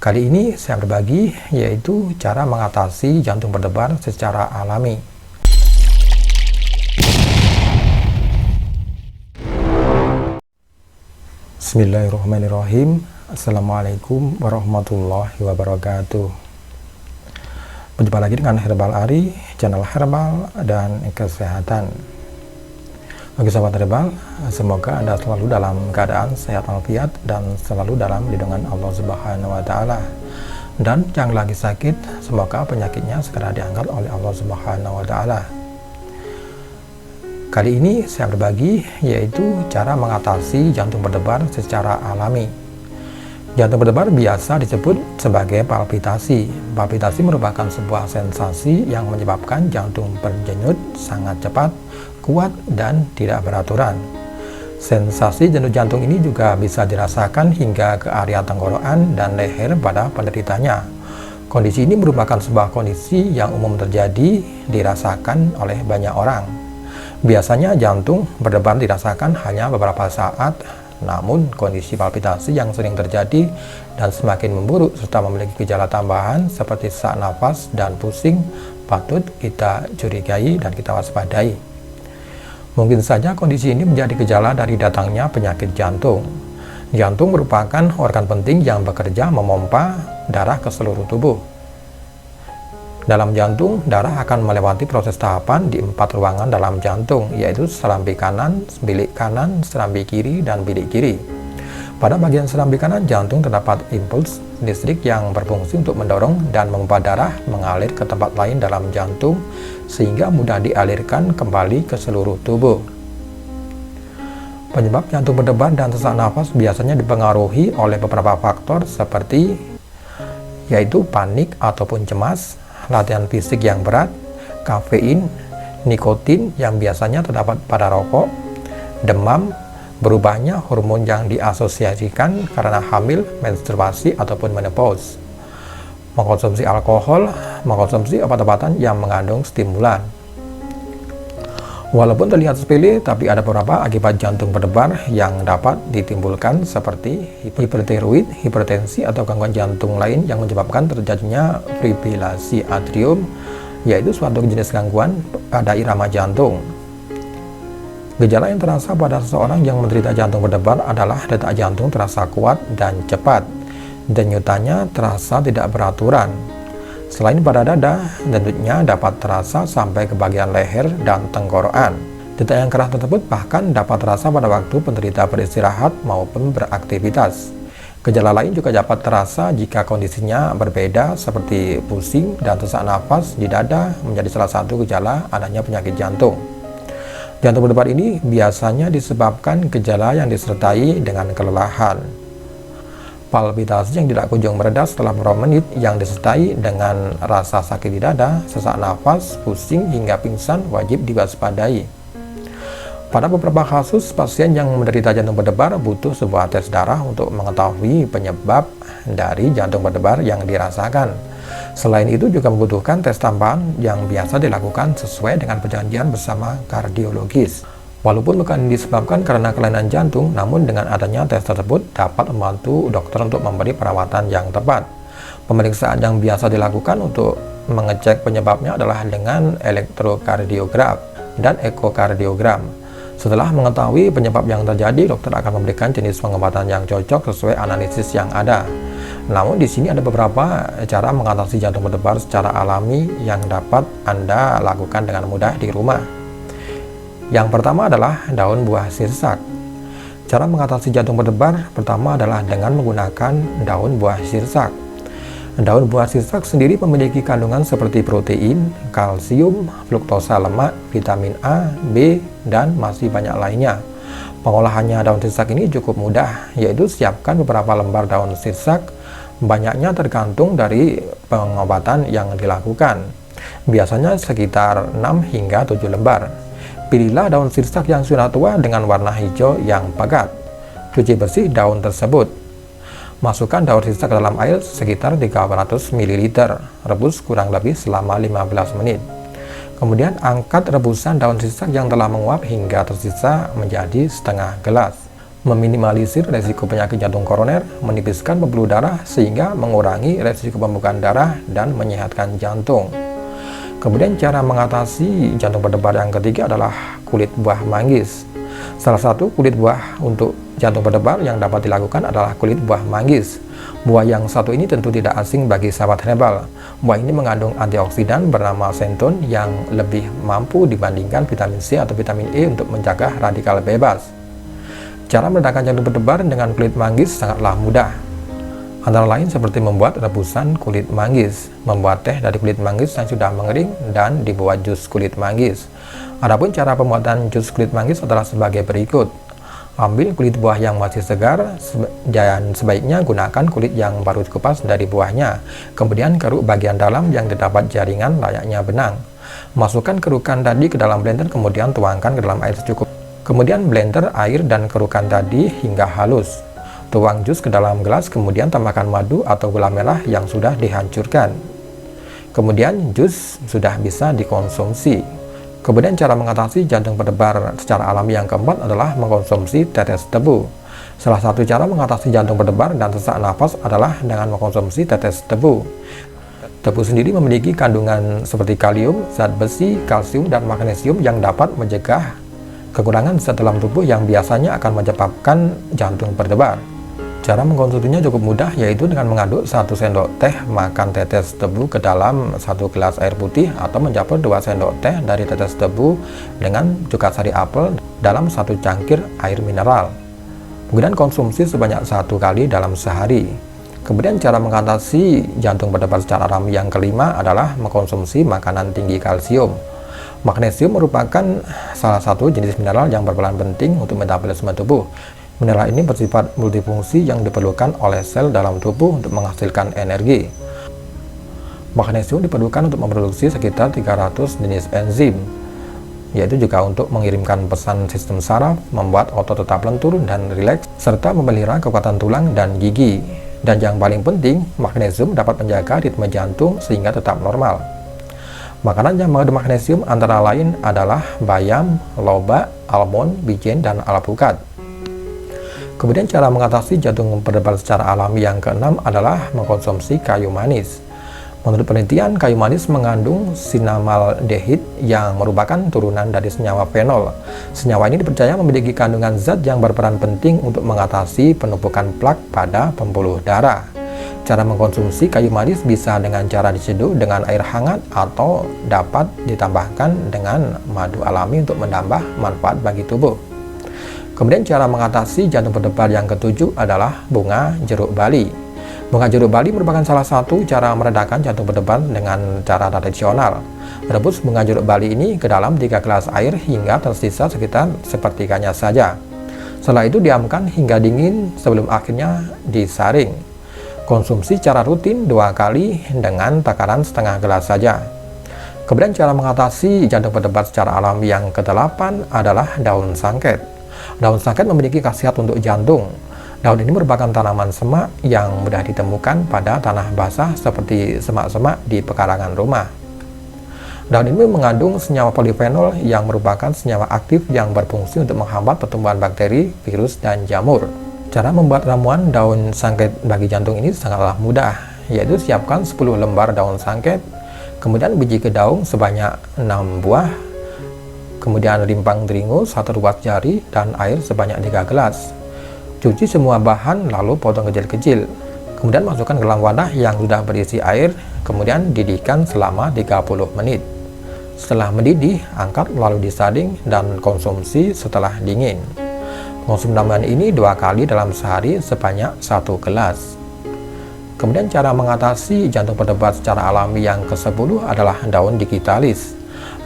Kali ini saya berbagi yaitu cara mengatasi jantung berdebar secara alami. Bismillahirrahmanirrahim. Assalamualaikum warahmatullahi wabarakatuh. Berjumpa lagi dengan Herbal Ari, channel herbal dan kesehatan. Bagi sahabat herbal, semoga Anda selalu dalam keadaan sehat walafiat dan selalu dalam lindungan Allah Subhanahu wa Ta'ala. Dan yang lagi sakit, semoga penyakitnya segera diangkat oleh Allah Subhanahu wa Ta'ala. Kali ini saya berbagi yaitu cara mengatasi jantung berdebar secara alami. Jantung berdebar biasa disebut sebagai palpitasi. Palpitasi merupakan sebuah sensasi yang menyebabkan jantung berdenyut sangat cepat, kuat, dan tidak beraturan. Sensasi denyut jantung ini juga bisa dirasakan hingga ke area tenggorokan dan leher pada penderitanya. Kondisi ini merupakan sebuah kondisi yang umum terjadi dirasakan oleh banyak orang. Biasanya jantung berdebar dirasakan hanya beberapa saat, namun kondisi palpitasi yang sering terjadi dan semakin memburuk serta memiliki gejala tambahan seperti sesak nafas dan pusing patut kita curigai dan kita waspadai. Mungkin saja kondisi ini menjadi gejala dari datangnya penyakit jantung. Jantung merupakan organ penting yang bekerja memompa darah ke seluruh tubuh. Dalam jantung, darah akan melewati proses tahapan di 4 ruangan dalam jantung, yaitu serambi kanan, serambi kiri, dan bilik kiri. Pada bagian serambi kanan jantung terdapat impuls listrik yang berfungsi untuk mendorong dan memompa darah mengalir ke tempat lain dalam jantung sehingga mudah dialirkan kembali ke seluruh tubuh. Penyebab jantung berdebar dan sesak nafas biasanya dipengaruhi oleh beberapa faktor seperti yaitu panik ataupun cemas, latihan fisik yang berat, kafein, nikotin yang biasanya terdapat pada rokok, demam, berubahnya hormon yang diasosiasikan karena hamil, menstruasi, ataupun menopause, mengkonsumsi alkohol, mengkonsumsi obat-obatan yang mengandung stimulan. Walaupun terlihat sepele, tapi ada beberapa akibat jantung berdebar yang dapat ditimbulkan seperti hipertiroid, hipertensi, atau gangguan jantung lain yang menyebabkan terjadinya fibrilasi atrium, yaitu suatu jenis gangguan pada irama jantung. Gejala yang terasa pada seseorang yang menderita jantung berdebar adalah detak jantung terasa kuat dan cepat. Denyutannya terasa tidak beraturan. Selain pada dada, denyutnya dapat terasa sampai ke bagian leher dan tenggorokan. Detak yang keras tersebut bahkan dapat terasa pada waktu penderita beristirahat maupun beraktivitas. Gejala lain juga dapat terasa jika kondisinya berbeda seperti pusing dan sesak nafas di dada menjadi salah satu gejala adanya penyakit jantung. Jantung berdebar ini biasanya disebabkan gejala yang disertai dengan kelelahan. Palpitasi yang tidak kunjung mereda setelah beberapa menit yang disertai dengan rasa sakit di dada, sesak nafas, pusing, hingga pingsan wajib diwaspadai. Pada beberapa kasus, pasien yang menderita jantung berdebar butuh sebuah tes darah untuk mengetahui penyebab dari jantung berdebar yang dirasakan. Selain itu juga membutuhkan tes tambahan yang biasa dilakukan sesuai dengan perjanjian bersama kardiologis. Walaupun bukan disebabkan karena kelainan jantung, namun dengan adanya tes tersebut dapat membantu dokter untuk memberi perawatan yang tepat. Pemeriksaan yang biasa dilakukan untuk mengecek penyebabnya adalah dengan elektrokardiograf dan ekokardiogram. Setelah mengetahui penyebab yang terjadi, dokter akan memberikan jenis pengobatan yang cocok sesuai analisis yang ada. Namun di sini ada beberapa cara mengatasi jantung berdebar secara alami yang dapat Anda lakukan dengan mudah di rumah. Yang pertama adalah daun buah sirsak. Cara mengatasi jantung berdebar pertama adalah dengan menggunakan daun buah sirsak. Daun buah sirsak sendiri memiliki kandungan seperti protein, kalsium, fruktosa lemak, vitamin A, B, dan masih banyak lainnya. Pengolahannya daun sirsak ini cukup mudah, yaitu siapkan beberapa lembar daun sirsak. Banyaknya tergantung dari pengobatan yang dilakukan. Biasanya sekitar 6 hingga 7 lembar. Pilihlah daun sirsak yang sudah tua dengan warna hijau yang pekat. Cuci bersih daun tersebut. Masukkan daun sirsak ke dalam air sekitar 300 ml. Rebus kurang lebih selama 15 menit. Kemudian angkat rebusan daun sirsak yang telah menguap hingga tersisa menjadi setengah gelas. meminimalisir resiko penyakit jantung koroner, menipiskan pembuluh darah sehingga mengurangi resiko pembekuan darah dan menyehatkan jantung. Kemudian cara mengatasi jantung berdebar yang ketiga adalah kulit buah manggis. Salah satu kulit buah untuk jantung berdebar yang dapat dilakukan adalah kulit buah manggis. Buah yang satu ini tentu tidak asing bagi sahabat herbal. Buah ini mengandung antioksidan bernama xanthan yang lebih mampu dibandingkan vitamin C atau vitamin E untuk mencegah radikal bebas. Cara meredakan jantung berdebar dengan kulit manggis sangatlah mudah. Antara lain seperti membuat rebusan kulit manggis, membuat teh dari kulit manggis yang sudah mengering, dan dibuat jus kulit manggis. Adapun cara pembuatan jus kulit manggis adalah sebagai berikut. Ambil kulit buah yang masih segar dan sebaiknya gunakan kulit yang baru dikupas dari buahnya. Kemudian keruk bagian dalam yang terdapat jaringan layaknya benang. Masukkan kerukan tadi ke dalam blender, kemudian tuangkan ke dalam air secukup. Kemudian blender air dan kerukan tadi hingga halus. Tuang jus ke dalam gelas, kemudian tambahkan madu atau gula merah yang sudah dihancurkan. Kemudian jus sudah bisa dikonsumsi. Kemudian cara mengatasi jantung berdebar secara alami yang keempat adalah mengkonsumsi tetes tebu. Salah satu cara mengatasi jantung berdebar dan sesak nafas adalah dengan mengkonsumsi tetes tebu. Tebu sendiri memiliki kandungan seperti kalium, zat besi, kalsium, dan magnesium yang dapat mencegah kekurangan zat dalam tubuh yang biasanya akan menyebabkan jantung berdebar. Cara mengkonsumsinya cukup mudah, yaitu dengan mengaduk 1 sendok teh makan tetes tebu ke dalam 1 gelas air putih, atau mencampur 2 sendok teh dari tetes tebu dengan cuka sari apel dalam 1 cangkir air mineral. Kemudian konsumsi sebanyak 1 kali dalam sehari. Kemudian cara mengatasi jantung berdebar secara alami yang kelima adalah mengkonsumsi makanan tinggi kalsium. Magnesium merupakan salah satu jenis mineral yang berperan penting untuk metabolisme tubuh. Mineral ini bersifat multifungsi yang diperlukan oleh sel dalam tubuh untuk menghasilkan energi. Magnesium diperlukan untuk memproduksi sekitar 300 jenis enzim, yaitu juga untuk mengirimkan pesan sistem saraf, membuat otot tetap lentur dan rileks, serta memelihara kekuatan tulang dan gigi. Dan yang paling penting, magnesium dapat menjaga ritme jantung sehingga tetap normal. Makanan yang mengandung magnesium antara lain adalah bayam, lobak, almond, bijen, dan alpukat. Kemudian cara mengatasi jantung berdebar secara alami yang keenam adalah mengkonsumsi kayu manis. Menurut penelitian, kayu manis mengandung sinamaldehid yang merupakan turunan dari senyawa fenol. Senyawa ini dipercaya memiliki kandungan zat yang berperan penting untuk mengatasi penumpukan plak pada pembuluh darah. Cara mengkonsumsi kayu manis bisa dengan cara diseduh dengan air hangat atau dapat ditambahkan dengan madu alami untuk menambah manfaat bagi tubuh. Kemudian cara mengatasi jantung berdebar yang ketujuh adalah bunga jeruk bali. Bunga jeruk bali merupakan salah satu cara meredakan jantung berdebar dengan cara tradisional. Rebus bunga jeruk bali ini ke dalam 3 gelas air hingga tersisa sekitar sepertiganya saja. Setelah itu diamkan hingga dingin sebelum akhirnya disaring. Konsumsi secara rutin 2 kali dengan takaran setengah gelas saja. Kemudian cara mengatasi jantung berdebar secara alami yang ke-8 adalah daun sangket. Daun sangket memiliki khasiat untuk jantung. Daun ini merupakan tanaman semak yang mudah ditemukan pada tanah basah seperti semak-semak di pekarangan rumah. Daun ini mengandung senyawa polifenol yang merupakan senyawa aktif yang berfungsi untuk menghambat pertumbuhan bakteri, virus, dan jamur. Cara membuat ramuan daun sangket bagi jantung ini sangatlah mudah, yaitu siapkan 10 lembar daun sangket, kemudian biji kedaung sebanyak 6 buah, kemudian rimpang teringus 1 ruas jari, dan air sebanyak 3 gelas. Cuci semua bahan lalu potong kecil-kecil. Kemudian masukkan ke dalam wadah yang sudah berisi air, kemudian didihkan selama 30 menit. Setelah mendidih, angkat lalu disaring dan konsumsi setelah dingin. Konsumsi ramuan ini 2 kali dalam sehari sebanyak 1 gelas. Kemudian cara mengatasi jantung berdebar secara alami yang ke-10 adalah daun digitalis.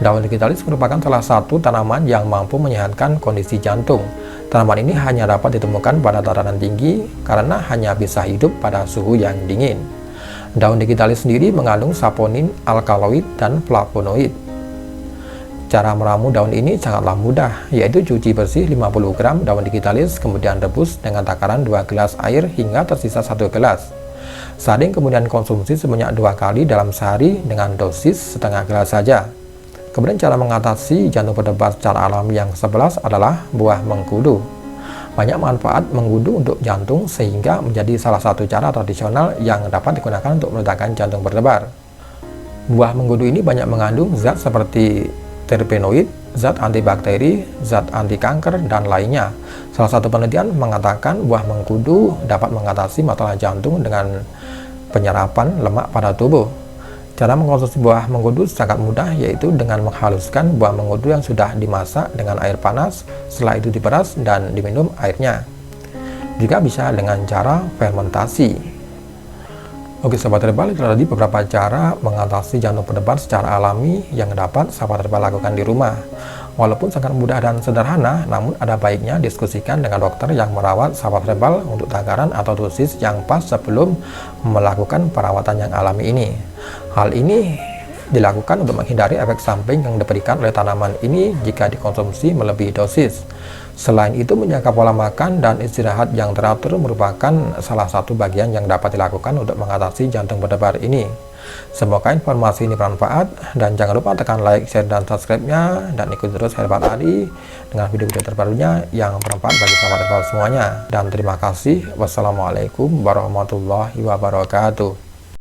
Daun digitalis merupakan salah satu tanaman yang mampu menyehatkan kondisi jantung. Tanaman ini hanya dapat ditemukan pada dataran tinggi karena hanya bisa hidup pada suhu yang dingin. Daun digitalis sendiri mengandung saponin, alkaloid, dan flavonoid. Cara meramu daun ini sangatlah mudah, yaitu cuci bersih 50 gram daun digitalis, kemudian rebus dengan takaran 2 gelas air hingga tersisa 1 gelas. Saring kemudian konsumsi sebanyak 2 kali dalam sehari dengan dosis setengah gelas saja. Kemudian cara mengatasi jantung berdebar secara alami yang ke-11 adalah buah mengkudu. Banyak manfaat mengkudu untuk jantung sehingga menjadi salah satu cara tradisional yang dapat digunakan untuk meredakan jantung berdebar. Buah mengkudu ini banyak mengandung zat seperti terpenoid, zat antibakteri, zat anti kanker, dan lainnya. Salah satu penelitian mengatakan buah mengkudu dapat mengatasi masalah jantung dengan penyerapan lemak pada tubuh. Cara mengkonsumsi buah mengkudu sangat mudah, yaitu dengan menghaluskan buah mengkudu yang sudah dimasak dengan air panas, setelah itu diperas dan diminum airnya. Juga bisa dengan cara fermentasi. Oke Sobat Herbal, itu tadi beberapa cara mengatasi jantung berdebar secara alami yang dapat Sobat Herbal lakukan di rumah. Walaupun sangat mudah dan sederhana, namun ada baiknya diskusikan dengan dokter yang merawat Sobat Herbal untuk takaran atau dosis yang pas sebelum melakukan perawatan yang alami ini. Hal ini dilakukan untuk menghindari efek samping yang diberikan oleh tanaman ini jika dikonsumsi melebihi dosis. Selain itu, menjaga pola makan dan istirahat yang teratur merupakan salah satu bagian yang dapat dilakukan untuk mengatasi jantung berdebar ini. Semoga informasi ini bermanfaat, dan jangan lupa tekan like, share, dan subscribe-nya, dan ikuti terus Herbal Adi dengan video-video terbarunya yang bermanfaat bagi sahabat herbal semuanya. Dan terima kasih. Wassalamualaikum warahmatullahi wabarakatuh.